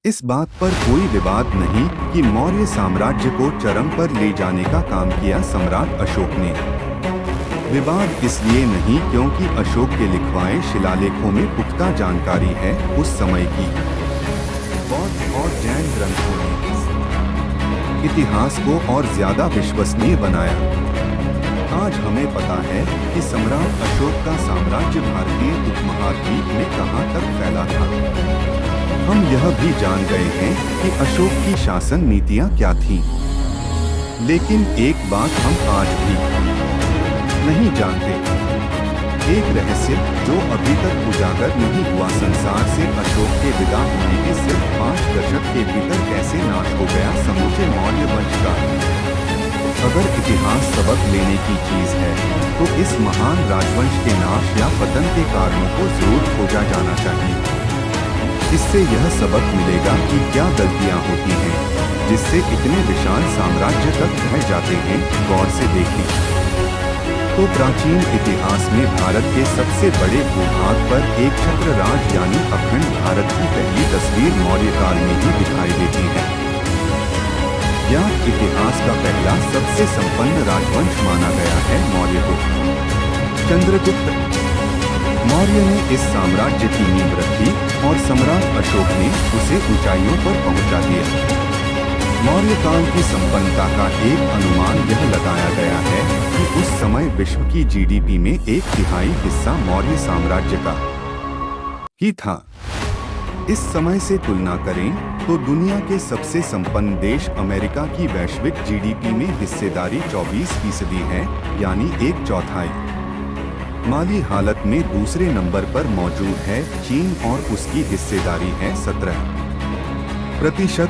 इस बात पर कोई विवाद नहीं कि मौर्य साम्राज्य को चरम पर ले जाने का काम किया सम्राट अशोक ने। विवाद इसलिए नहीं क्योंकि अशोक के लिखवाए शिलालेखों में पुख्ता जानकारी है उस समय की। बौद्ध और जैन ग्रंथों ने इतिहास को और ज्यादा विश्वसनीय बनाया। आज हमें पता है कि सम्राट अशोक का साम्राज्य भारतीय उपमहाद्वीप में कहां तक फैला था। हम यह भी जान गए हैं कि अशोक की शासन नीतियां क्या थीं। लेकिन एक बात हम आज भी नहीं जानते, एक रहस्य जो अभी तक उजागर नहीं हुआ, संसार से अशोक के विदा होने के सिर्फ 5 दशक के भीतर कैसे नाश हो गया समूचे मौर्य वंश का। अगर इतिहास सबक लेने की चीज है तो इस महान राजवंश के नाश या पतन के कारणों को जरूर खोजा जाना चाहिए। इससे यह सबक मिलेगा कि क्या गलतियां होती हैं जिससे इतने विशाल साम्राज्य तक रह जाते हैं। गौर से देखें तो प्राचीन इतिहास में भारत के सबसे बड़े भूभाग पर एक छत्र राज यानी अखंड भारत की पहली तस्वीर मौर्य काल में ही दिखाई देती है। यह इतिहास का पहला सबसे संपन्न राजवंश माना गया है मौर्य को। चंद्रगुप्त मौर्य ने इस साम्राज्य की नींव रखी और सम्राट अशोक ने उसे ऊंचाइयों पर पहुंचा दिया। मौर्य काल की संपन्नता का एक अनुमान यह लगाया गया है कि उस समय विश्व की जीडीपी में 1/3 हिस्सा मौर्य साम्राज्य का ही था। इस समय से तुलना करें तो दुनिया के सबसे संपन्न देश अमेरिका की वैश्विक जीडीपी में हिस्सेदारी 24% है, यानी 1/4। माली हालत में दूसरे नंबर पर मौजूद है चीन और उसकी हिस्सेदारी है 17%।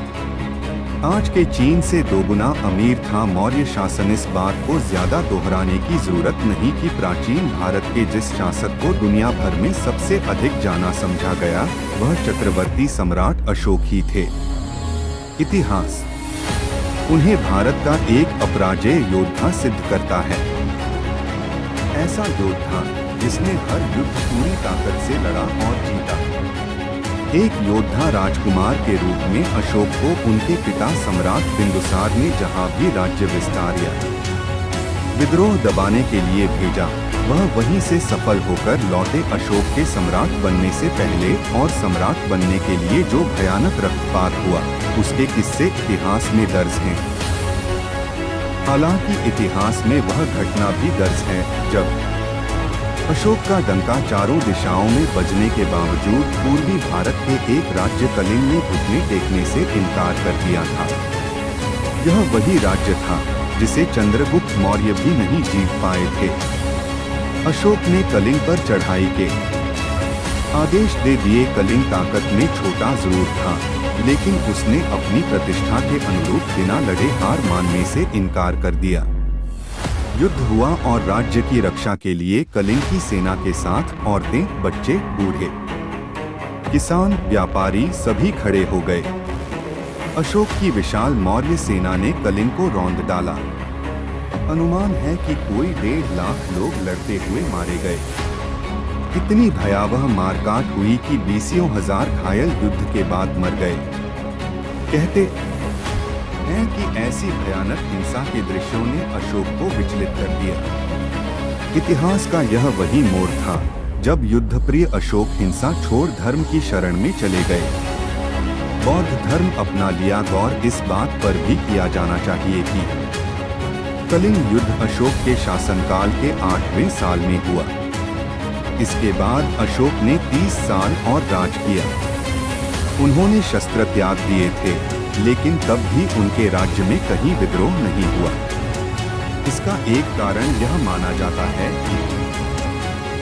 आज के चीन से 2 गुना अमीर था मौर्य शासन। इस बात को ज्यादा दोहराने की जरूरत नहीं कि प्राचीन भारत के जिस शासक को दुनिया भर में सबसे अधिक जाना समझा गया वह चक्रवर्ती सम्राट अशोक ही थे। इतिहास उन्हें भारत का एक अपराजेय योद्धा सिद्ध करता है। ऐसा योद्धा जिसने हर युद्ध पूरी ताकत से लड़ा और जीता। एक योद्धा राजकुमार के रूप में अशोक को उनके पिता सम्राट बिंदुसार ने जहां भी राज्य विस्तार या विद्रोह दबाने के लिए भेजा वह वहीं से सफल होकर लौटे। अशोक के सम्राट बनने से पहले और सम्राट बनने के लिए जो भयानक रक्तपात हुआ उसके किस्से इतिहास में दर्ज हैं। हालांकि इतिहास में वह घटना भी दर्ज है जब अशोक का डंका चारों दिशाओं में बजने के बावजूद पूर्वी भारत के एक राज्य कलिंग ने घुटने टेकने से इनकार कर दिया था। यह वही राज्य था जिसे चंद्रगुप्त मौर्य भी नहीं जीत पाए थे। अशोक ने कलिंग पर चढ़ाई के आदेश दे दिए। कलिंग ताकत में छोटा जरूर था लेकिन उसने अपनी प्रतिष्ठा के अनुरूप बिना लड़े हार मानने से इनकार कर दिया। युद्ध हुआ और राज्य की रक्षा के लिए कलिंग की सेना के साथ औरतें, बच्चे, बूढ़े, किसान, व्यापारी सभी खड़े हो गए। अशोक की विशाल मौर्य सेना ने कलिंग को रौंद डाला। अनुमान है कि कोई 1.5 लाख लोग लड़ते हुए मारे गए। इतनी भयावह मारकाट हुई कि 20,000 घायल युद्ध के बाद मर गए। कहते हैं कि ऐसी भयानक हिंसा के दृश्यों ने अशोक को विचलित कर दिया। इतिहास का यह वही मोड़ था जब युद्धप्रिय अशोक हिंसा छोड़ धर्म की शरण में चले गए। बौद्ध धर्म अपना लिया। गौर इस बात पर भी किया जाना चाहिए कि कलिंग युद्ध अशोक के शासनकाल के 8वें साल में हुआ। इसके बाद अशोक ने 30 साल और राज किया। उन्होंने शस्त्र त्याग दिए थे लेकिन तब भी उनके राज्य में कहीं विद्रोह नहीं हुआ। इसका एक कारण यह माना जाता है कि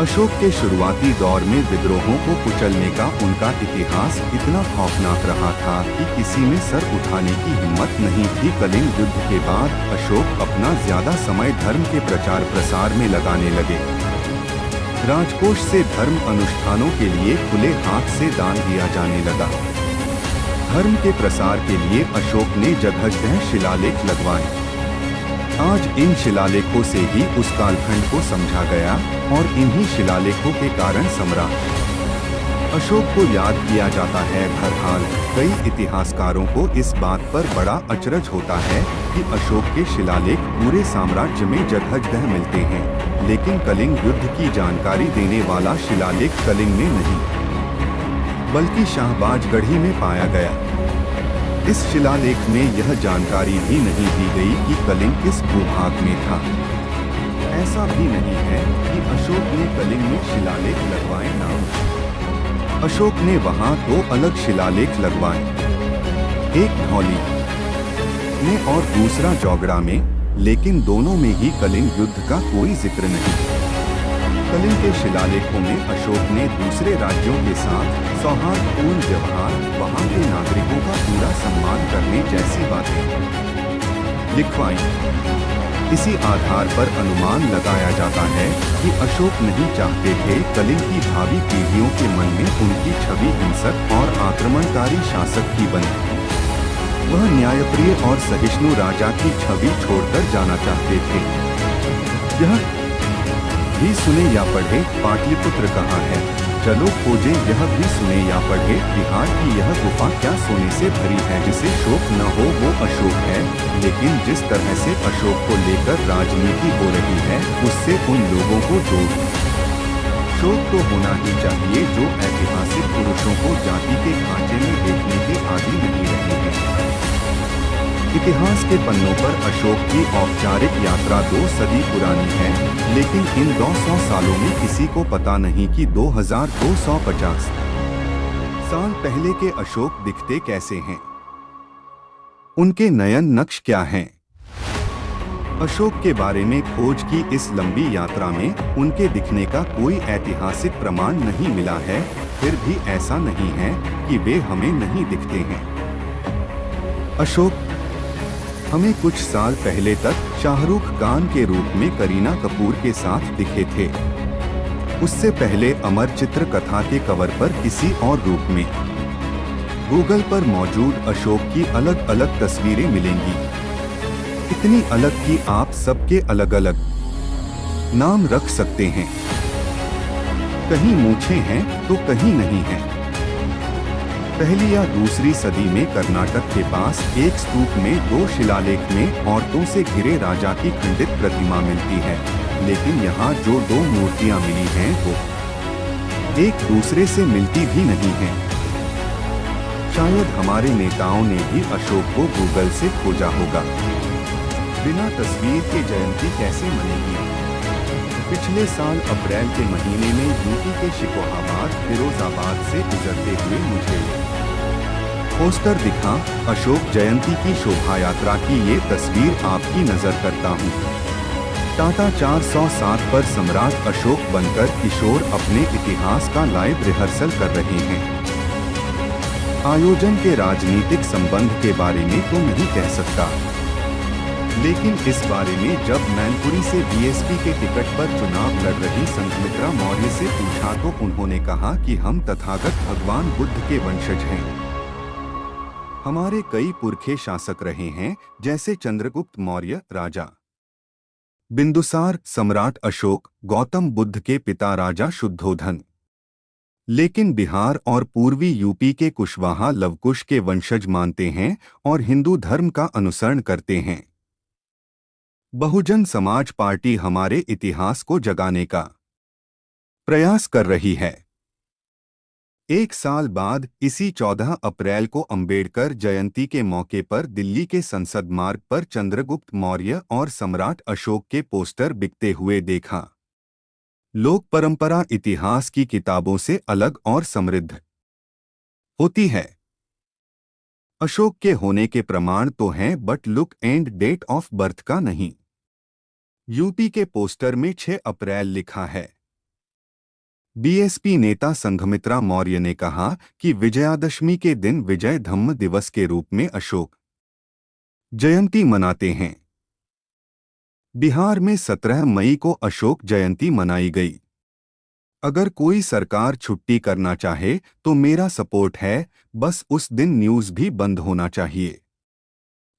अशोक के शुरुआती दौर में विद्रोहों को कुचलने का उनका इतिहास इतना खौफनाक रहा था कि किसी में सर उठाने की हिम्मत नहीं थी। कलिंग युद्ध के बाद अशोक अपना ज्यादा समय धर्म के प्रचार प्रसार में लगाने लगे। राजकोष से धर्म अनुष्ठानों के लिए खुले हाथ से दान दिया जाने लगा। धर्म के प्रसार के लिए अशोक ने जगह-जगह शिलालेख लगवाए। आज इन शिलालेखों से ही उस कालखंड को समझा गया और इन्हीं शिलालेखों के कारण सम्राट अशोक को याद किया जाता है। बहरहाल कई इतिहासकारों को इस बात पर बड़ा अचरज होता है कि अशोक के शिलालेख पूरे साम्राज्य में जगह-जगह मिलते हैं, लेकिन कलिंग युद्ध की जानकारी देने वाला शिलालेख कलिंग में नहीं, बल्कि शाहबाजगढ़ी में पाया गया। इस शिलालेख में यह जानकारी भी नहीं दी गई कि कलिंग किस भूभाग में था। ऐसा भी नहीं है कि अशोक ने कलिंग में शिलालेख लगवाए ना हो। अशोक ने वहां 2 अलग शिलालेख लगवाए, एक धौली में और दूसरा जौगड़ा में, लेकिन दोनों में ही कलिंग युद्ध का कोई जिक्र नहीं। कलिंग के शिलालेखों में अशोक ने दूसरे राज्यों के साथ सौहार्दपूर्ण व्यवहार, वहां के नागरिकों का पूरा सम्मान करने जैसी बातें लिखवाई। इसी आधार पर अनुमान लगाया जाता है कि अशोक नहीं चाहते थे कलिंग की भावी पीढ़ियों के मन में उनकी छवि हिंसक और आक्रमणकारी शासक की बने। वह न्यायप्रिय और सहिष्णु राजा की छवि छोड़कर जाना चाहते थे। यह भी सुने या पढ़े, पाटलिपुत्र कहाँ है, चलो खोजे यह भी सुने या पढ़े, बिहार की यह गुफा क्या सोने से भरी है। जिसे शोक न हो वो अशोक है, लेकिन जिस तरह से अशोक को लेकर राजनीति हो रही है उससे उन लोगों को जोड़ शोक तो होना ही चाहिए जो ऐतिहासिक पुरुषों को जाति के खांचे में देखने के आदी नहीं रहे हैं। इतिहास के पन्नों पर अशोक की औपचारिक यात्रा 2 सदी पुरानी है, लेकिन इन 200 सालों में किसी को पता नहीं कि 2250 साल पहले के अशोक दिखते कैसे हैं। उनके नयन नक्श क्या हैं? अशोक के बारे में खोज की इस लंबी यात्रा में उनके दिखने का कोई ऐतिहासिक प्रमाण नहीं मिला है। फिर भी ऐसा नहीं है कि वे हमें नहीं दिखते हैं। अशोक हमें कुछ साल पहले तक शाहरुख खान के रूप में करीना कपूर के साथ दिखे थे। उससे पहले अमर चित्र कथा के कवर पर किसी और रूप में। गूगल पर मौजूद अशोक की अलग अलग तस्वीरें मिलेंगी, इतनी अलग कि आप सबके अलग अलग नाम रख सकते हैं। कहीं मूछें हैं तो कहीं नहीं है। पहली या दूसरी सदी में कर्नाटक के पास एक स्तूप में 2 शिलालेख में औरतों से घिरे राजा की खंडित प्रतिमा मिलती है, लेकिन यहाँ जो 2 मूर्तियाँ मिली हैं वो एक दूसरे से मिलती भी नहीं हैं। शायद हमारे नेताओं ने भी अशोक को गूगल से खोजा होगा। बिना तस्वीर के जयंती कैसे मनेगी? पिछले साल अप्रैल के महीने में यूपी के शिकोहाबाद, फिरोजाबाद से गुजरते हुए मुझे पोस्टर दिखा। अशोक जयंती की शोभा यात्रा की ये तस्वीर आपकी नजर करता हूँ। टाटा 407 पर सम्राट अशोक बनकर किशोर अपने इतिहास का लाइव रिहर्सल कर रहे हैं। आयोजन के राजनीतिक संबंध के बारे में तो नहीं कह सकता, लेकिन इस बारे में जब मैनपुरी से बीएसपी के टिकट पर चुनाव लड़ रही संघमित्रा मौर्य से पूछा तो उन्होंने कहा कि हम तथागत भगवान बुद्ध के वंशज हैं। हमारे कई पुरखे शासक रहे हैं, जैसे चंद्रगुप्त मौर्य, राजा बिंदुसार, सम्राट अशोक, गौतम बुद्ध के पिता राजा शुद्धोधन। लेकिन बिहार और पूर्वी यूपी के कुशवाहा लवकुश के वंशज मानते हैं और हिंदू धर्म का अनुसरण करते हैं। बहुजन समाज पार्टी हमारे इतिहास को जगाने का प्रयास कर रही है। एक साल बाद इसी 14 अप्रैल को अंबेडकर जयंती के मौके पर दिल्ली के संसद मार्ग पर चंद्रगुप्त मौर्य और सम्राट अशोक के पोस्टर बिकते हुए देखा। लोक परंपरा इतिहास की किताबों से अलग और समृद्ध होती है। अशोक के होने के प्रमाण तो हैं, but look and date of birth का नहीं। यूपी के पोस्टर में 6 अप्रैल लिखा है। बीएसपी नेता संघमित्रा मौर्य ने कहा कि विजयादशमी के दिन विजय धम्म दिवस के रूप में अशोक जयंती मनाते हैं। बिहार में 17 मई को अशोक जयंती मनाई गई। अगर कोई सरकार छुट्टी करना चाहे तो मेरा सपोर्ट है, बस उस दिन न्यूज़ भी बंद होना चाहिए।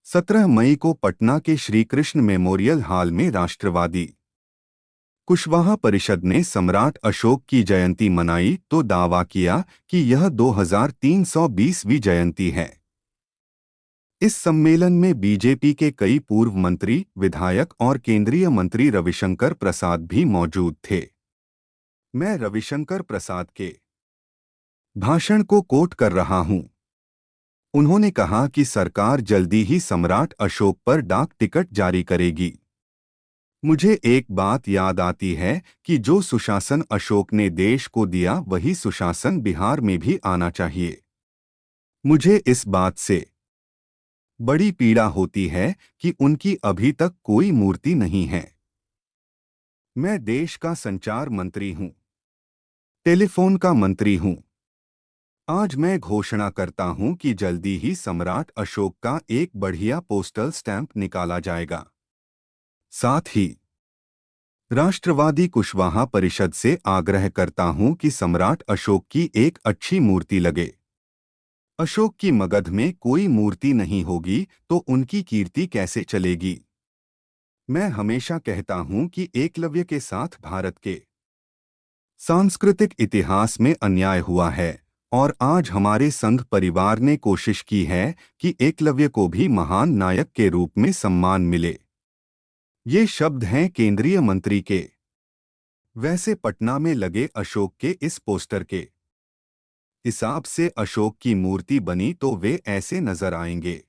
17 मई को पटना के श्री कृष्ण मेमोरियल हॉल में राष्ट्रवादी कुशवाहा परिषद ने सम्राट अशोक की जयंती मनाई तो दावा किया कि यह 2320वीं जयंती है। इस सम्मेलन में बीजेपी के कई पूर्व मंत्री, विधायक और केंद्रीय मंत्री रविशंकर प्रसाद भी मौजूद थे। मैं रविशंकर प्रसाद के भाषण को कोट कर रहा हूं। उन्होंने कहा कि सरकार जल्दी ही सम्राट अशोक पर डाक टिकट जारी करेगी। मुझे एक बात याद आती है कि जो सुशासन अशोक ने देश को दिया वही सुशासन बिहार में भी आना चाहिए। मुझे इस बात से बड़ी पीड़ा होती है कि उनकी अभी तक कोई मूर्ति नहीं है। मैं देश का संचार मंत्री हूं, टेलीफोन का मंत्री हूं। आज मैं घोषणा करता हूं कि जल्दी ही सम्राट अशोक का एक बढ़िया पोस्टल स्टैंप निकाला जाएगा। साथ ही राष्ट्रवादी कुशवाहा परिषद से आग्रह करता हूं कि सम्राट अशोक की एक अच्छी मूर्ति लगे। अशोक की मगध में कोई मूर्ति नहीं होगी तो उनकी कीर्ति कैसे चलेगी। मैं हमेशा कहता हूं कि एकलव्य के साथ भारत के सांस्कृतिक इतिहास में अन्याय हुआ है और आज हमारे संघ परिवार ने कोशिश की है कि एकलव्य को भी महान नायक के रूप में सम्मान मिले। ये शब्द हैं केंद्रीय मंत्री के। वैसे पटना में लगे अशोक के इस पोस्टर के हिसाब से अशोक की मूर्ति बनी तो वे ऐसे नजर आएंगे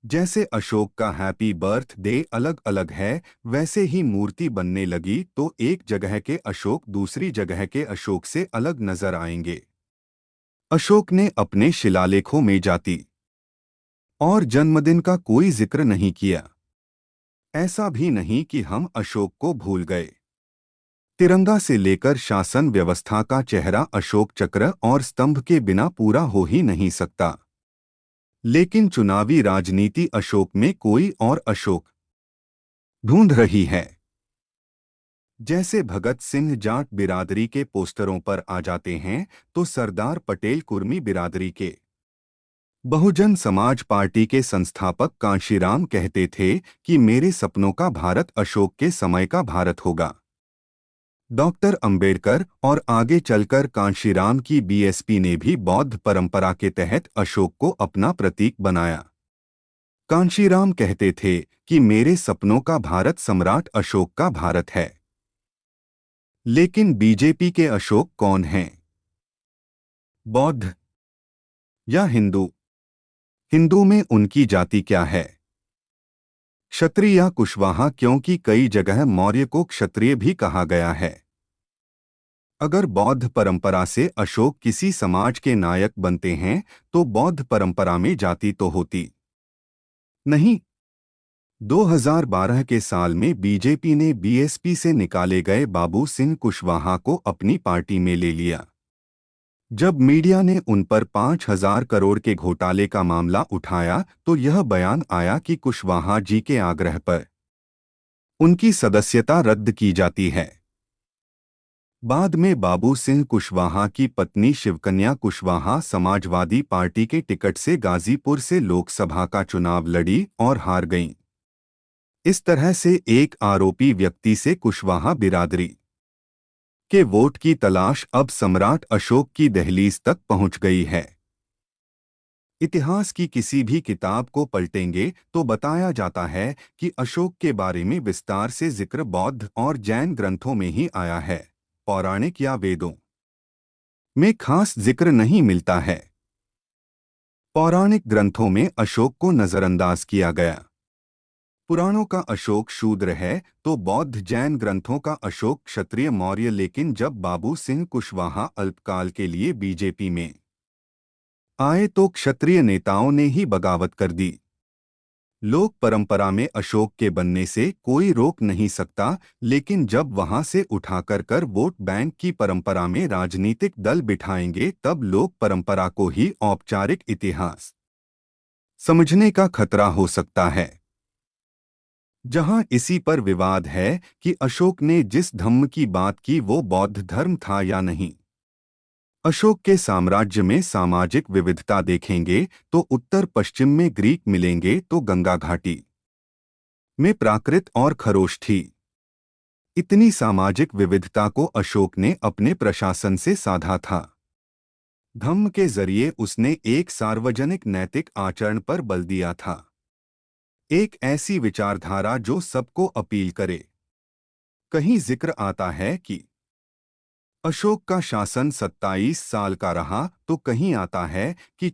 जैसे अशोक का हैप्पी बर्थडे अलग अलग है। वैसे ही मूर्ति बनने लगी तो एक जगह के अशोक दूसरी जगह के अशोक से अलग नजर आएंगे। अशोक ने अपने शिलालेखों में जाति और जन्मदिन का कोई जिक्र नहीं किया। ऐसा भी नहीं कि हम अशोक को भूल गए। तिरंगा से लेकर शासन व्यवस्था का चेहरा अशोक चक्र और स्तंभ के बिना पूरा हो ही नहीं सकता। लेकिन चुनावी राजनीति अशोक में कोई और अशोक ढूंढ रही है। जैसे भगत सिंह जाट बिरादरी के पोस्टरों पर आ जाते हैं तो सरदार पटेल कुर्मी बिरादरी के। बहुजन समाज पार्टी के संस्थापक कांशीराम कहते थे कि मेरे सपनों का भारत अशोक के समय का भारत होगा। डॉक्टर अंबेडकर और आगे चलकर कांशीराम की बीएसपी ने भी बौद्ध परंपरा के तहत अशोक को अपना प्रतीक बनाया। कांशीराम कहते थे कि मेरे सपनों का भारत सम्राट अशोक का भारत है। लेकिन बीजेपी के अशोक कौन हैं? बौद्ध या हिंदू? हिंदू में उनकी जाति क्या है? क्षत्रिय या कुशवाहा, क्योंकि कई जगह मौर्य को क्षत्रिय भी कहा गया है। अगर बौद्ध परंपरा से अशोक किसी समाज के नायक बनते हैं तो बौद्ध परंपरा में जाति तो होती नहीं। 2012 के साल में बीजेपी ने बीएसपी से निकाले गए बाबू सिंह कुशवाहा को अपनी पार्टी में ले लिया। जब मीडिया ने उन पर 5,000 करोड़ के घोटाले का मामला उठाया तो यह बयान आया कि कुशवाहा जी के आग्रह पर उनकी सदस्यता रद्द की जाती है। बाद में बाबू सिंह कुशवाहा की पत्नी शिवकन्या कुशवाहा समाजवादी पार्टी के टिकट से गाजीपुर से लोकसभा का चुनाव लड़ी और हार गईं। इस तरह से एक आरोपी व्यक्ति से कुशवाहा बिरादरी के वोट की तलाश अब सम्राट अशोक की दहलीज तक पहुंच गई है। इतिहास की किसी भी किताब को पलटेंगे तो बताया जाता है कि अशोक के बारे में विस्तार से जिक्र बौद्ध और जैन ग्रंथों में ही आया है। पौराणिक या वेदों में खास जिक्र नहीं मिलता है। पौराणिक ग्रंथों में अशोक को नजरअंदाज किया गया। पुराणों का अशोक शूद्र है तो बौद्ध जैन ग्रंथों का अशोक क्षत्रिय मौर्य। लेकिन जब बाबू सिंह कुशवाहा अल्पकाल के लिए बीजेपी में आए तो क्षत्रिय नेताओं ने ही बगावत कर दी। लोक परंपरा में अशोक के बनने से कोई रोक नहीं सकता, लेकिन जब वहां से उठाकर कर वोट बैंक की परंपरा में राजनीतिक दल बिठाएंगे तब लोक परंपरा को ही औपचारिक इतिहास समझने का खतरा हो सकता है। जहां इसी पर विवाद है कि अशोक ने जिस धम्म की बात की वो बौद्ध धर्म था या नहीं। अशोक के साम्राज्य में सामाजिक विविधता देखेंगे तो उत्तर पश्चिम में ग्रीक मिलेंगे तो गंगा घाटी में प्राकृत और खरोष्ठी, इतनी सामाजिक विविधता को अशोक ने अपने प्रशासन से साधा था। धम्म के जरिए उसने एक सार्वजनिक नैतिक आचरण पर बल दिया था, एक ऐसी विचारधारा जो सबको अपील करे। कहीं जिक्र आता है कि अशोक का शासन 27 साल का रहा, तो कहीं आता है कि